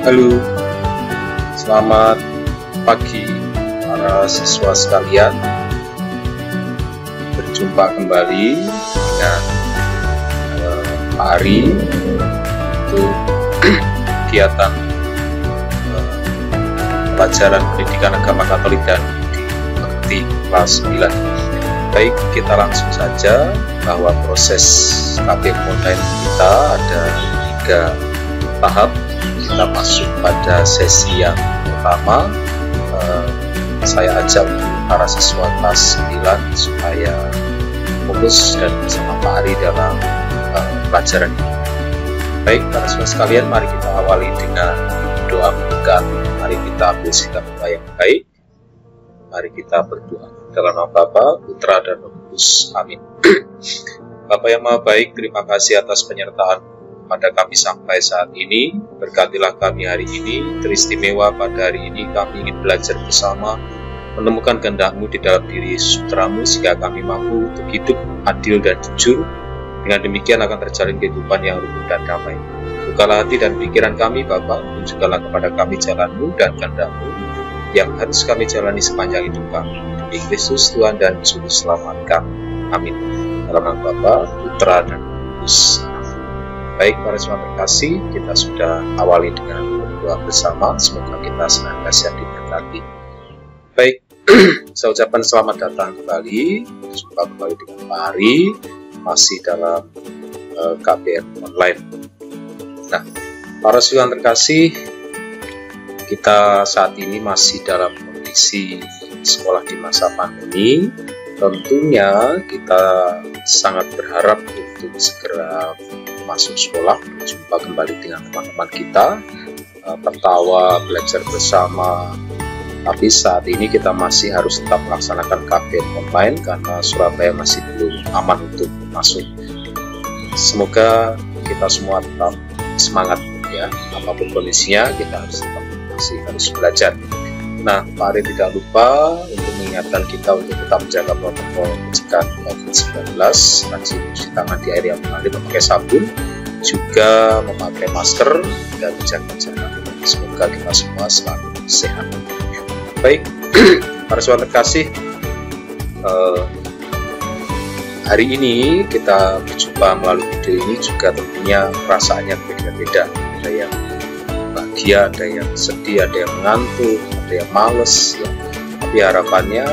Halo, selamat pagi para siswa sekalian. Berjumpa kembali dengan Pak Ari untuk kegiatan pelajaran pendidikan agama Katolik dan Budi kelas 9. Baik, kita langsung saja bahwa proses KBM online kita ada 3 tahap. Kita masuk pada sesi yang pertama. Saya ajak para siswa kelas 9 supaya fokus dan bersama Pak Ari dalam pelajaran ini. Baik, para siswa sekalian, mari kita awali dengan doa berkat. Mari kita ambil sikap yang baik. Mari kita berdoa. Dalam nama Bapa, Putra, dan Roh Kudus. Amin. Bapa yang Maha Baik, terima kasih atas penyertaan pada kami sampai saat ini. Berkatilah kami hari ini. Teristimewa pada hari ini kami ingin belajar bersama, menemukan kehendak-Mu di dalam diri Yesus Putra-Mu, sehingga kami mampu untuk hidup adil dan jujur. Dengan demikian akan terjalin kehidupan yang rukun dan damai. Bukalah hati dan pikiran kami, Bapa. Tunjukkanlah kepada kami jalan-Mu dan kehendak-Mu yang harus kami jalani sepanjang hidup kami. Demi Kristus Tuhan dan Juru Selamat kami. Amin. Dalam nama Bapa, Putra, dan Roh Kudus. Baik, para siswa terkasih, kita sudah awali dengan berdoa bersama. Semoga kita senantiasa diberkati. Baik, saya ucapkan selamat datang kembali. Jumpa kembali dengan Pak Ari, masih dalam KBM online. Nah, para siswa terkasih, kita saat ini masih dalam kondisi sekolah di masa pandemi. Tentunya kita sangat berharap untuk segera masuk sekolah, berjumpa kembali dengan teman-teman kita, tertawa, belajar bersama. Tapi saat ini kita masih harus tetap melaksanakan KBM online karena Surabaya masih belum aman untuk masuk. Semoga kita semua tetap semangat ya, apapun kondisinya kita masih harus belajar. Nah, Pak Ari tidak lupa untuk mengingatkan kita untuk tetap menjaga protokol pencegahan COVID-19, rajin cuci tangan di air yang mengalir, memakai sabun, juga memakai masker dan menjaga jarak. Semoga kita semua selalu sehat. Baik, para siswa terkasih, hari ini kita berjumpa melalui video ini juga tentunya perasaannya berbeda-beda. Ada yang bahagia, ada yang sedih, ada yang mengantuk, ada yang males ya. Tapi harapannya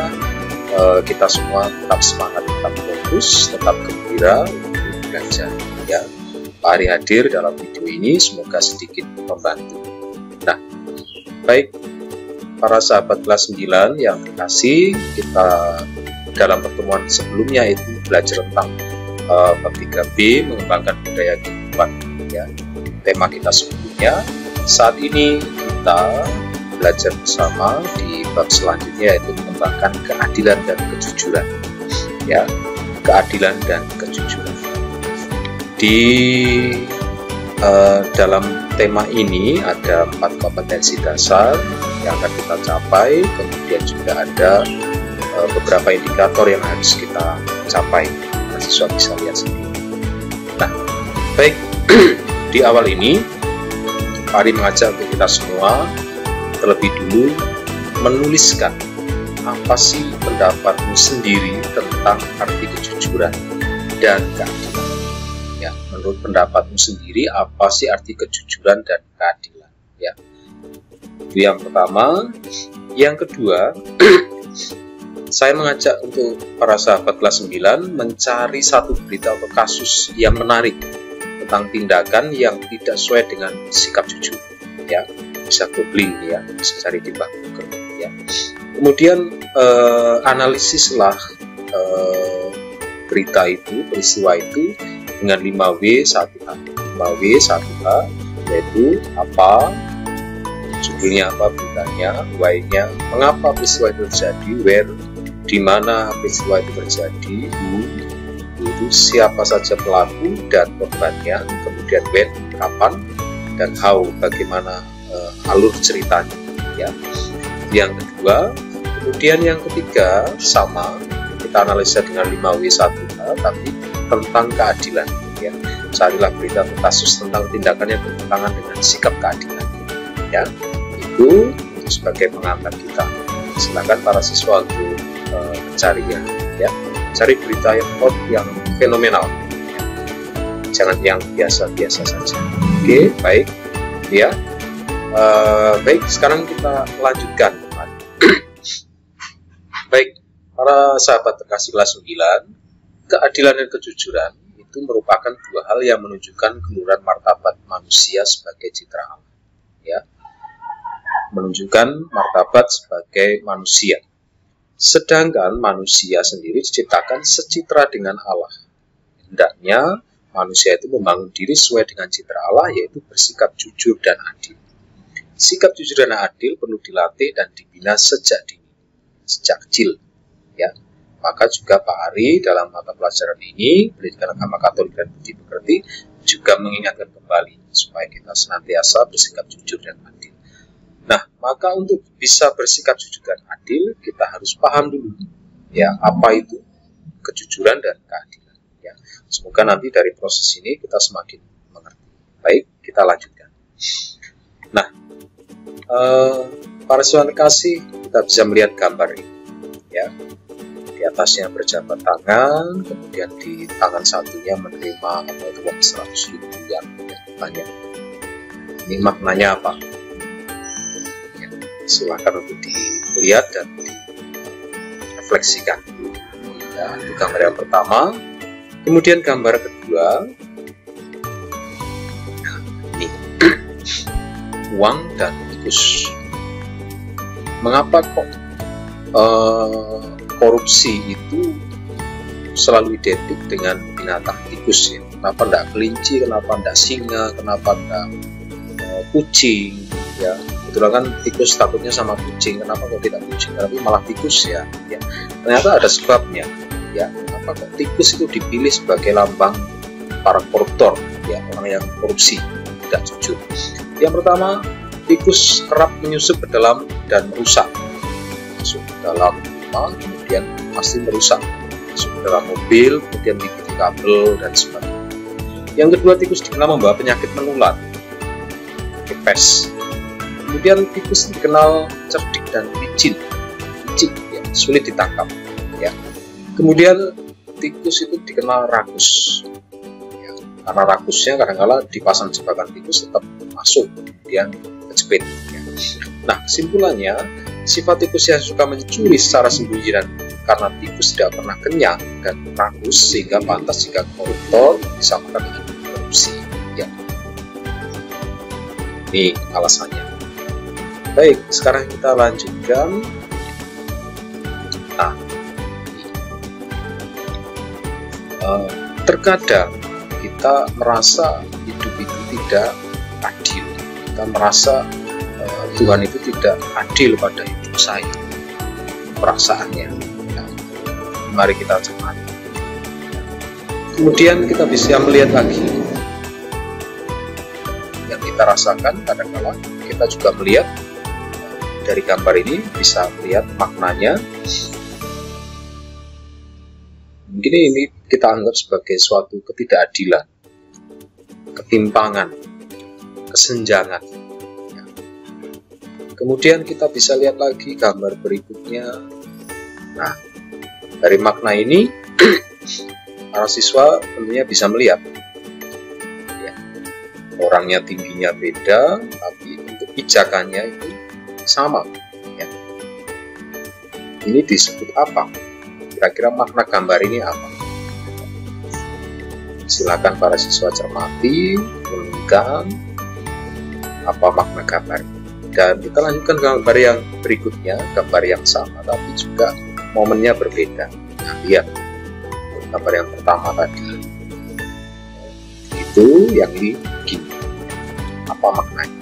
kita semua tetap semangat, tetap fokus, tetap gembira untuk belajar ya. Pak Ari hadir dalam video ini, semoga sedikit membantu. Nah, baik para sahabat kelas 9 yang terkasih, kita dalam pertemuan sebelumnya itu belajar tentang bab 3B, mengembangkan budaya kehidupan ya. Tema kita sebelumnya. Saat ini kita belajar bersama di bab selanjutnya, yaitu mengembangkan keadilan dan kejujuran ya, keadilan dan kejujuran. Di dalam tema ini ada 4 kompetensi dasar yang akan kita capai, kemudian juga ada beberapa indikator yang harus kita capai. Siswa bisa lihat sendiri. Nah, baik, di awal ini Pak Ari mengajak untuk kita semua terlebih dulu menuliskan apa sih pendapatmu sendiri tentang arti kejujuran dan keadilan. Ya, menurut pendapatmu sendiri apa sih arti kejujuran dan keadilan? Ya, itu yang pertama. Yang kedua, saya mengajak untuk para sahabat kelas 9 mencari satu berita atau kasus yang menarik tentang tindakan yang tidak sesuai dengan sikap jujur ya, bisa googling ya, bisa cari di Google ya. Kemudian analisislah berita itu, peristiwa itu dengan 5W 1H. 5W 1H yaitu apa, judulnya apa beritanya, why-nya, mengapa peristiwa itu terjadi, where, di mana peristiwa itu terjadi, who, itu siapa saja pelaku dan korbannya, kemudian when, kapan, dan how, bagaimana alur ceritanya ya. Yang kedua, kemudian yang ketiga sama, kita analisa dengan 5W1H tapi tentang keadilan ya. Carilah berita atau kasus tentang tindakan yang bertentangan dengan sikap keadilan. ya, itu sebagai pengantar kita. Silakan para siswa untuk mencari ya, cari berita yang fenomenal, ya. Jangan yang biasa-biasa saja. Oke, baik ya. Baik, sekarang kita lanjutkan. Baik, para sahabat terkasih kelas 9, keadilan dan kejujuran itu merupakan dua hal yang menunjukkan keluhuran martabat manusia sebagai citra Allah, ya, menunjukkan martabat sebagai manusia. Sedangkan manusia sendiri diciptakan secitra dengan Allah. Hendaknya manusia itu membangun diri sesuai dengan citra Allah, yaitu bersikap jujur dan adil. Sikap jujur dan adil perlu dilatih dan dibina sejak dini, sejak kecil, ya. Maka juga Pak Ari dalam mata pelajaran ini, Pendidikan Agama Katolik dan Budi Pekerti, juga mengingatkan kembali supaya kita senantiasa bersikap jujur dan adil. Nah, maka untuk bisa bersikap jujur dan adil, kita harus paham dulu, ya, apa itu kejujuran dan keadilan. Ya. Semoga nanti dari proses ini kita semakin mengerti. Baik, kita lanjutkan. Nah, para siswa terkasih, kita bisa melihat gambar ini, ya. Di atasnya berjabat tangan, kemudian di tangan satunya menerima uang 100 ribuan, ya, banyak. Ini maknanya apa? Ya, silakan untuk dilihat dan direfleksikan. Ya, itu gambar yang pertama. Kemudian gambar kedua, nah, ini uang dan tikus. Mengapa kok korupsi itu selalu identik dengan binatang tikus, ya? Kenapa enggak kelinci, kenapa enggak singa, kenapa enggak kucing, ya? Kebetulan kan tikus takutnya sama kucing, kenapa kok tidak kucing, tapi malah tikus, ya? Ya. Ternyata ada sebabnya, ya. Kenapa kok tikus itu dipilih sebagai lambang para koruptor, ya, orang yang korupsi, tidak jujur. Yang pertama, tikus kerap menyusup ke dalam dan merusak, masuk ke dalam kemudian pasti merusak, masuk ke dalam mobil, kemudian digigit kabel dan sebagainya. Yang kedua, tikus dikenal membawa penyakit menular, pes. Kemudian tikus dikenal cerdik dan licin, ya, sulit ditangkap, ya. Kemudian tikus itu dikenal rakus, ya, karena rakusnya kadang-kala dipasang jebakan tikus tetap masuk, kemudian kejepit, ya. Nah, kesimpulannya, sifat tikus yang suka mencuri secara sembunyi dan karena tikus tidak pernah kenyang dan rakus, sehingga pantas jika koruptor disamakan dengan korupsi, ya. Ini alasannya. Baik, sekarang kita lanjutkan. Nah, terkadang kita merasa hidup itu tidak adil. Kita merasa Tuhan itu tidak adil pada hidup saya, perasaannya, ya. Mari kita cermati. Kemudian kita bisa melihat lagi yang kita rasakan. Kadang-kala kita juga melihat dari gambar ini, bisa melihat maknanya. Mungkin ini kita anggap sebagai suatu ketidakadilan, ketimpangan, kesenjangan. Kemudian kita bisa lihat lagi gambar berikutnya. Nah, dari makna ini para siswa tentunya bisa melihat, ya, orangnya tingginya beda, tapi untuk pijakannya itu sama, ya. Ini disebut apa? Kira-kira makna gambar ini apa? Silakan para siswa cermati, renungkan apa makna gambar ini. Dan kita lanjutkan gambar yang berikutnya, gambar yang sama tapi juga momennya berbeda. Nah, lihat gambar yang pertama tadi, itu yang ini begini. Apa maknanya?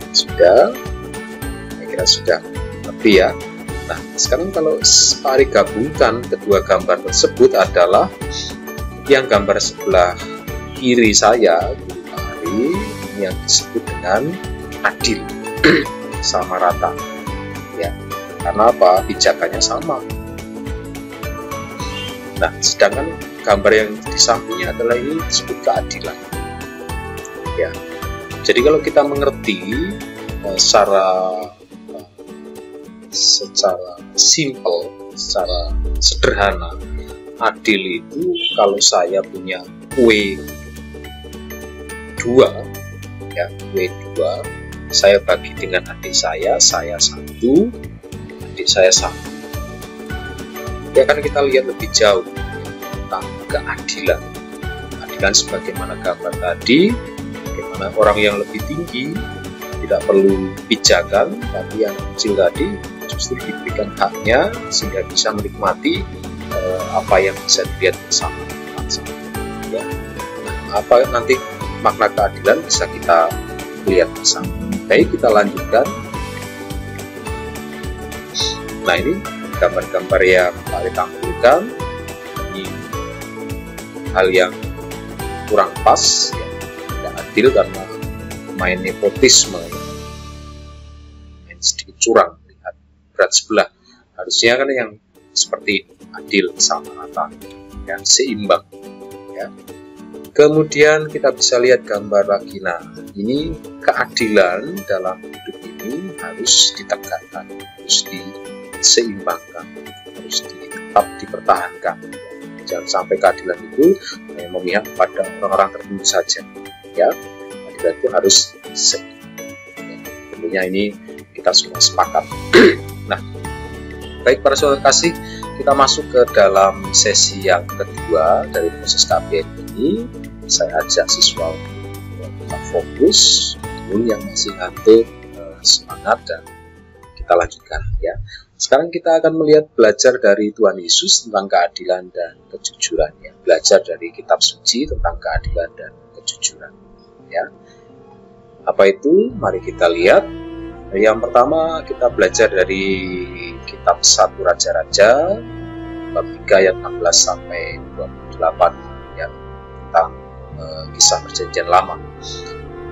Sudah, saya kira sudah ngerti, ya. Nah, sekarang kalau Pak Ari gabungkan kedua gambar tersebut adalah yang gambar sebelah kiri saya, Pak Ari, yang disebut dengan adil, sama rata, ya. Karena apa? Pijakannya sama. Nah, sedangkan gambar yang di sampingnya adalah ini disebut keadilan, ya. Jadi kalau kita mengerti secara simple, secara sederhana, adil itu kalau saya punya kue 2, ya, kue 2, saya bagi dengan adik saya 1, adik saya 1. Ya kan kita lihat lebih jauh tentang keadilan. Keadilan sebagaimana gambar tadi, bagaimana orang yang lebih tinggi tidak perlu pijakan, tapi yang kecil tadi justru diberikan haknya sehingga bisa menikmati apa yang bisa dilihat bersama. Ya. Nah, apa nanti makna keadilan bisa kita lihat bersama. Baik, kita lanjutkan. Nah, ini gambar-gambar yang Pak tampilkan, ini hal yang kurang pas, ya, tidak adil karena main nepotisme, main sedikit curang, lihat berat sebelah. Harusnya kan yang seperti adil, sama rata, ya, seimbang. Ya. Kemudian kita bisa lihat gambar lagi. Nah, ini keadilan dalam hidup ini harus ditegakkan, harus diseimbangkan, harus tetap dipertahankan. Jangan sampai keadilan itu memihak pada orang-orang tertentu saja. Ya, keadilan itu harus seimbang. Tentunya ini kita semua sepakat. Nah, baik para saudara kasih, kita masuk ke dalam sesi yang kedua dari proses KBM ini. Saya ajak siswa untuk fokus, namun yang masih ngantuk semangat, dan kita lanjutkan ya. Sekarang kita akan melihat belajar dari Tuhan Yesus tentang keadilan dan kejujuran, ya. Belajar dari kitab suci tentang keadilan dan kejujuran, ya. Apa itu? Mari kita lihat. Yang pertama kita belajar dari kitab 1 Raja-Raja bab 3 ayat 16 sampai 28, ya, tentang kisah perjanjian lama.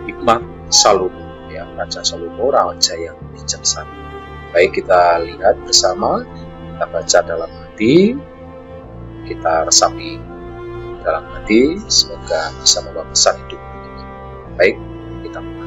Hikmat Salomo, ya, Raja Salomo, raja yang bijaksana. Baik, kita lihat bersama, kita baca dalam hati, kita resapi dalam hati, semoga bisa membawa pesan hidup. Baik, kita mulai.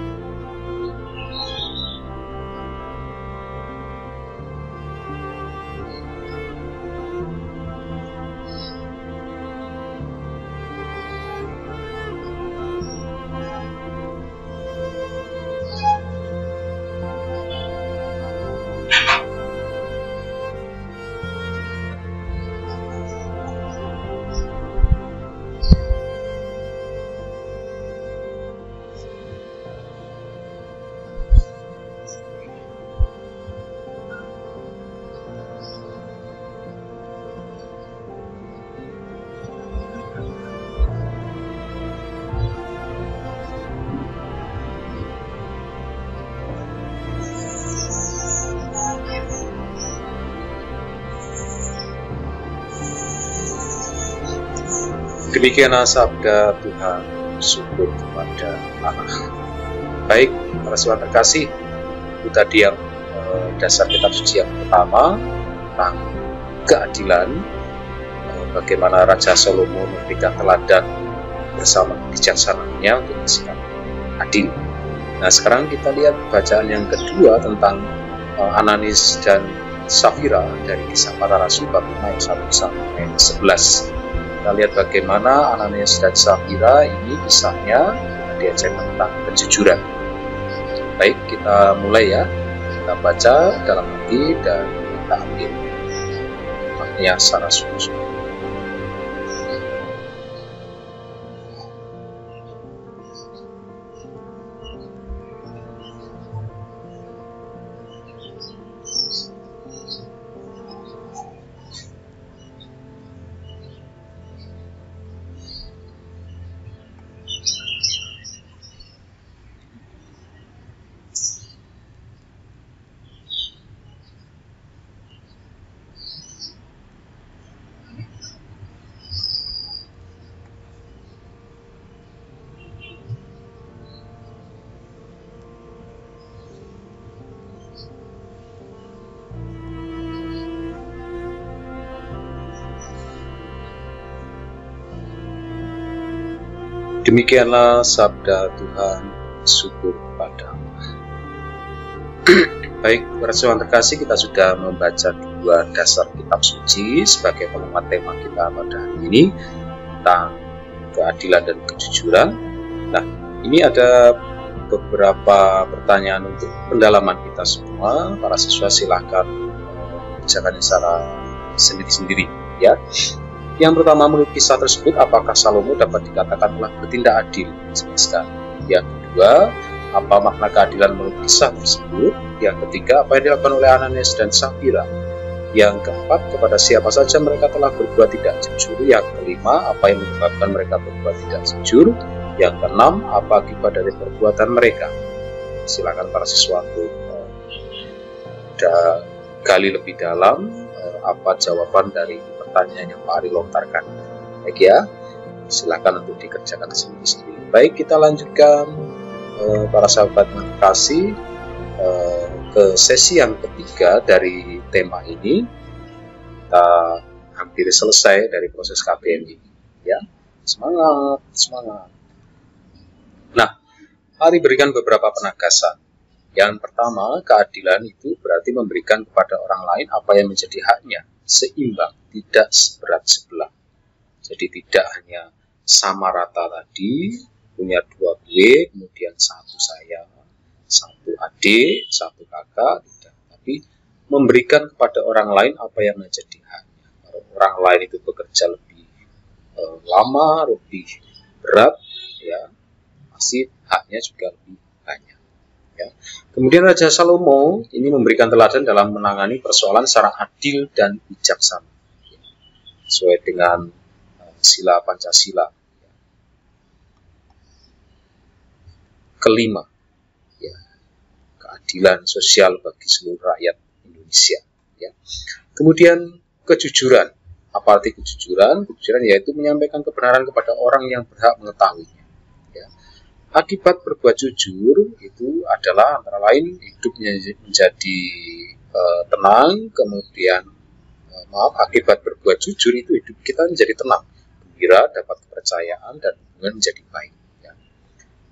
Demikianlah sabda Tuhan, syukur kepada Allah. Baik, para saudara terkasih, itu tadi yang dasar kitab suci yang pertama tentang keadilan, bagaimana Raja Salomo memberikan teladan bersama kebijaksanaannya untuk bersikap adil. Nah, sekarang kita lihat bacaan yang kedua tentang Ananias dan Safira dari Kisah Para Rasul bab 5 ayat 1 sampai 11. Kita lihat bagaimana Ananias dan Safira ini kisahnya diajarkan tentang kejujuran. Baik, kita mulai ya. Kita baca dalam hati dan kita ambil maknanya secara sungguh-sungguh. Demikianlah sabda Tuhan, syukur kepada Allah. Baik, para saudara terkasih, kita sudah membaca dua dasar kitab suci sebagai penguat tema kita pada hari ini tentang keadilan dan kejujuran. Nah, ini ada beberapa pertanyaan untuk pendalaman kita semua. Para siswa silahkan mengerjakannya secara sendiri-sendiri, ya. Yang pertama, menurut kisah tersebut, apakah Salomo dapat dikatakan telah bertindak adil? Yang kedua, apa makna keadilan menurut kisah tersebut? Yang ketiga, apa yang dilakukan oleh Ananias dan Safira? Yang keempat, kepada siapa saja mereka telah berbuat tidak jujur? Yang kelima, apa yang menyebabkan mereka berbuat tidak jujur? Yang keenam, apa akibat dari perbuatan mereka? Silakan para siswa untuk gali lebih dalam apa jawaban dari pertanyaan yang Pak Ari lontarkan. Baik ya, silakan untuk dikerjakan sendiri-sendiri. Baik, kita lanjutkan para sahabat yang terkasih ke sesi yang ketiga dari tema ini. Kita hampir selesai dari proses KBM ini, ya. Semangat. Nah, Ari berikan beberapa penegasan. Yang pertama, keadilan itu berarti memberikan kepada orang lain apa yang menjadi haknya, seimbang, tidak seberat sebelah. Jadi tidak hanya sama rata tadi, punya dua gue, kemudian satu saya, satu adik, satu kakak, tidak. Tapi memberikan kepada orang lain apa yang menjadi haknya. Kalau orang lain itu bekerja lebih lama, lebih berat, ya, pasti haknya juga lebih banyak. Ya. Kemudian Raja Salomo ini memberikan teladan dalam menangani persoalan secara adil dan bijaksana, ya, sesuai dengan sila Pancasila. Kelima, ya, keadilan sosial bagi seluruh rakyat Indonesia. Ya. Kemudian kejujuran. Apa arti kejujuran? Kejujuran yaitu menyampaikan kebenaran kepada orang yang berhak mengetahuinya. Ya. Akibat berbuat jujur itu adalah antara lain hidupnya menjadi tenang. Kemudian akibat berbuat jujur itu hidup kita menjadi tenang, gembira, dapat kepercayaan, dan hubungan menjadi baik.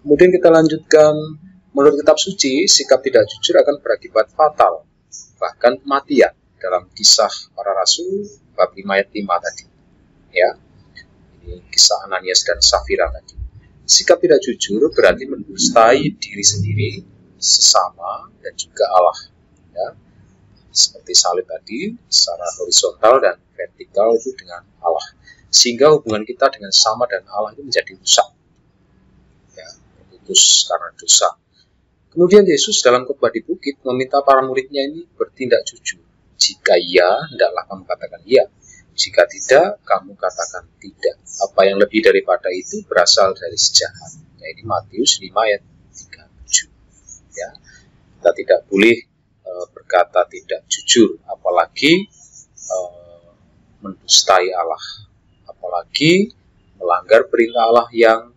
Kemudian kita lanjutkan, menurut kitab suci, sikap tidak jujur akan berakibat fatal, bahkan kematian, dalam kisah para rasul bab 5 ayat 5 tadi. Ya, ini kisah Ananias dan Safira tadi. Sikap tidak jujur berarti mendustai diri sendiri, sesama, dan juga Allah. Ya, seperti salib tadi, secara horizontal dan vertikal itu dengan Allah, sehingga hubungan kita dengan sesama dan Allah itu menjadi rusak. Karena dosa. Kemudian Yesus dalam khotbah di bukit meminta para muridnya ini bertindak jujur. Jika iya, hendaklah kamu katakan iya. Jika tidak, kamu katakan tidak. Apa yang lebih daripada itu berasal dari sejahat. Nah, ini Matius 5 ayat 37. Ya, kita tidak boleh berkata tidak jujur, apalagi mendustai Allah, apalagi melanggar perintah Allah yang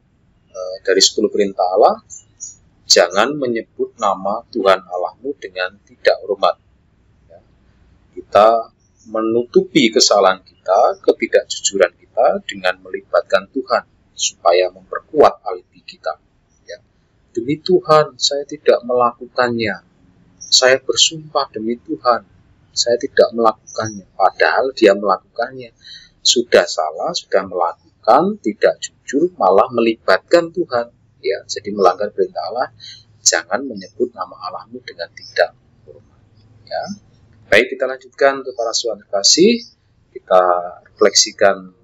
dari 10 perintah Allah, jangan menyebut nama Tuhan Allahmu dengan tidak hormat. Ya. Kita menutupi kesalahan kita, ketidakjujuran kita dengan melibatkan Tuhan supaya memperkuat alibi kita. Ya. Demi Tuhan, saya tidak melakukannya. Saya bersumpah demi Tuhan, saya tidak melakukannya. Padahal dia melakukannya. Sudah salah, sudah melakukan, tidak jujur, malah melibatkan Tuhan, ya, jadi melanggar perintah Allah. Jangan menyebut nama Allahmu dengan tidak hormat. Ya. Baik, kita lanjutkan untuk para siswa terkasih. Kita refleksikan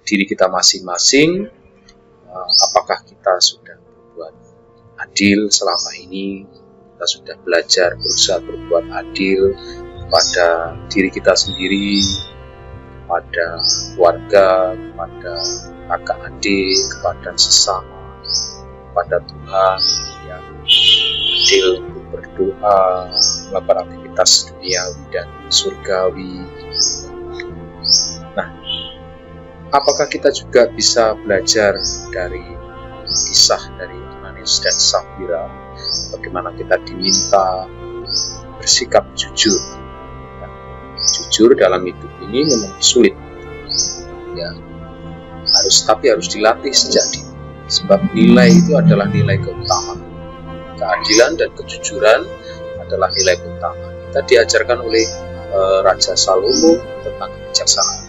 diri kita masing-masing. Apakah kita sudah berbuat adil selama ini? Kita sudah belajar berusaha berbuat adil kepada diri kita sendiri, pada keluarga, kepada kakak adik, kepada sesama, kepada Tuhan, ya, adil untuk berdoa, melakukan aktivitas duniawi dan surgawi. Nah, apakah kita juga bisa belajar dari kisah dari Ananias dan Safira, bagaimana kita diminta bersikap jujur? Jujur dalam hidup ini memang sulit, ya, tapi harus dilatih sejak dini. Sebab nilai itu adalah nilai keutamaan. Keadilan dan kejujuran adalah nilai utama. Kita diajarkan oleh Raja Salomo tentang kebijaksanaan,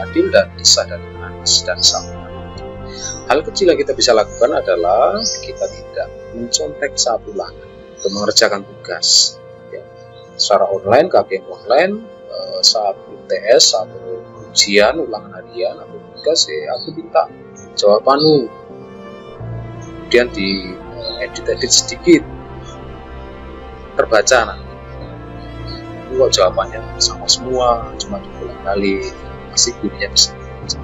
adil dan kisah dari Anas dan Salman. Hal kecil yang kita bisa lakukan adalah kita tidak mencontek saat ulangan untuk mengerjakan tugas. Ya. Secara online, KBM online, saat UTS atau ujian, ulangan harian atau tugas, aku minta jawabanmu. Kemudian di edit sedikit, terbaca nanti. Kok jawabannya sama semua, cuma diulang kali, masih gurunya bisa membaca.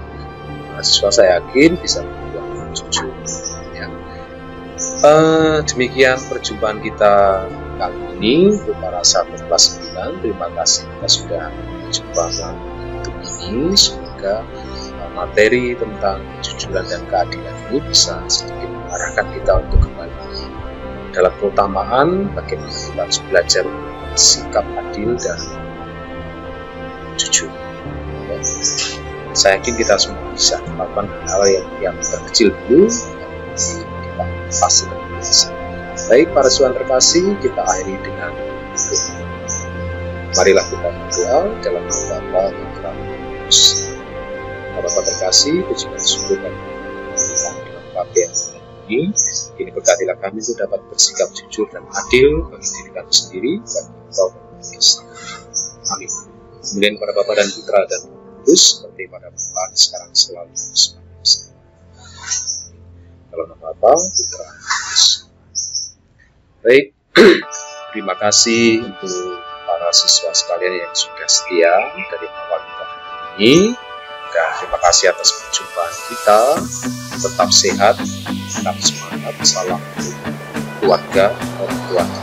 Mahasiswa saya yakin bisa berbuat jujur. Ya. Demikian perjumpaan kita kali ini untuk para sahabat kelas 9. Terima kasih kita sudah berjumpa untuk ini. Semoga materi tentang kejujuran dan keadilan ini bisa sedikit mengarahkan kita untuk kembali dalam keutamaan bagaimana kita harus belajar sikap adil dan jujur. Ya. Saya yakin kita semua bisa melakukan hal yang terkecil dulu, kita pasti bisa. Baik para siswa terkasih, kita akhiri dengan doa. Marilah kita berdoa dalam nama Bapa dan Putra dan Roh Kudus. Bapak terkasih, puji dan syukur dan kita dalam KBM ini berkatilah kami untuk dapat bersikap jujur dan adil bagi diri kami sendiri dan Engkau dan Kristus. Amin. Kemudian para Bapa dan Putra dan Roh Kudus seperti pada permulaan sekarang selalu sepanjang. Dalam nama Bapa, Putra, dan Kudus. Baik, terima kasih untuk para siswa sekalian yang sudah setia dari awal kita ini. Dan terima kasih atas perjumpaan kita. Tetap sehat, tetap semangat. Salam untuk keluarga dan keluarga.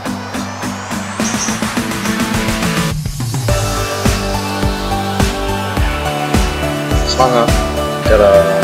Semangat, dadah.